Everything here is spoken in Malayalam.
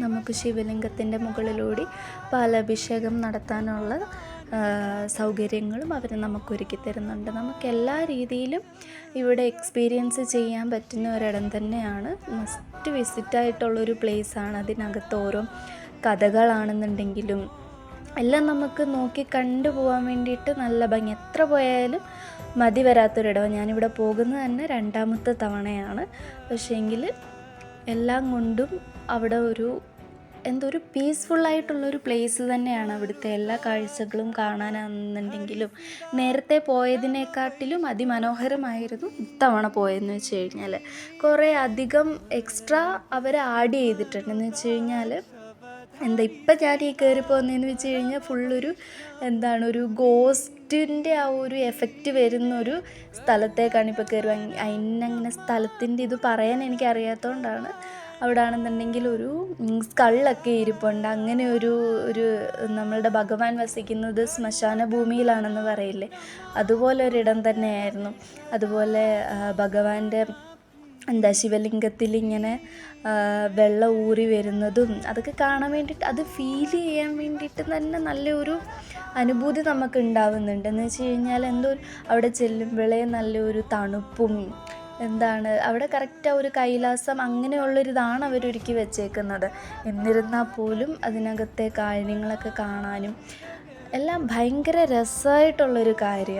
നമുക്ക് ശിവലിംഗത്തിൻ്റെ മുകളിലൂടെ പാലഭിഷേകം നടത്താനുള്ള സൗകര്യങ്ങളും അവർ നമുക്ക് ഒരുക്കി തരുന്നുണ്ട്. നമുക്ക് എല്ലാ രീതിയിലും ഇവിടെ എക്സ്പീരിയൻസ് ചെയ്യാൻ പറ്റുന്ന ഒരിടം തന്നെയാണ്. മസ്റ്റ് വിസിറ്റായിട്ടുള്ളൊരു പ്ലേസാണ്. അതിനകത്ത് ഓരോ കഥകളാണെന്നുണ്ടെങ്കിലും എല്ലാം നമുക്ക് നോക്കി കണ്ടു പോകാൻ വേണ്ടിയിട്ട് നല്ല ഭംഗി. എത്ര പോയാലും മതി വരാത്തൊരിടം. ഞാനിവിടെ പോകുന്നത് തന്നെ 2ാമത്തെ തവണയാണ്. പക്ഷേങ്കിൽ എല്ലാം കൊണ്ടും അവിടെ ഒരു പീസ്ഫുള്ളായിട്ടുള്ളൊരു പ്ലേസ് തന്നെയാണ്. അവിടുത്തെ എല്ലാ കാഴ്ചകളും കാണാനാണെന്നുണ്ടെങ്കിലും നേരത്തെ പോയതിനെക്കാട്ടിലും അതിമനോഹരമായിരുന്നു ഇത്തവണ പോയതെന്ന് വെച്ച് കഴിഞ്ഞാൽ. കുറേ അധികം എക്സ്ട്രാ അവർ ആഡ് ചെയ്തിട്ടുണ്ടെന്ന് വെച്ച് കഴിഞ്ഞാൽ ഇപ്പം ഞാൻ ഈ കയറി പോകുന്നതെന്ന് വെച്ച് കഴിഞ്ഞാൽ ഫുള്ളൊരു ഒരു ഗോസ്റ്റിൻ്റെ ആ ഒരു എഫക്റ്റ് വരുന്നൊരു സ്ഥലത്തേക്കാണ് ഇപ്പോൾ കയറി. അതിനങ്ങനെ സ്ഥലത്തിൻ്റെ ഇത് പറയാൻ എനിക്കറിയാത്തതുകൊണ്ടാണ്. അവിടെ ആണെന്നുണ്ടെങ്കിൽ ഒരു സ്കള്ളൊക്കെ ഇരിപ്പുണ്ട്. അങ്ങനെ ഒരു നമ്മളുടെ ഭഗവാൻ വസിക്കുന്നത് ശ്മശാന ഭൂമിയിലാണെന്ന് പറയില്ലേ, അതുപോലെ ഒരിടം തന്നെയായിരുന്നു. അതുപോലെ ഭഗവാന്റെ ശിവലിംഗത്തിൽ ഇങ്ങനെ വെള്ളം ഊറി വരുന്നതും അതൊക്കെ കാണാൻ വേണ്ടിയിട്ട്, അത് ഫീൽ ചെയ്യാൻ വേണ്ടിയിട്ട് തന്നെ നല്ലൊരു അനുഭൂതി നമുക്ക് ഉണ്ടാവുന്നുണ്ട്. എന്ന് വെച്ച് കഴിഞ്ഞാൽ അവിടെ ചെല്ലുമ്പോഴേ നല്ലൊരു തണുപ്പും അവിടെ കറക്റ്റ് ഒരു കൈലാസം അങ്ങനെയുള്ളൊരിതാണ് അവരൊരുക്കി വെച്ചേക്കുന്നത്. എന്നിരുന്നാൽ പോലും അതിനകത്തെ കാര്യങ്ങളൊക്കെ കാണാനും എല്ലാം ഭയങ്കര രസമായിട്ടുള്ളൊരു കാര്യമാണ്.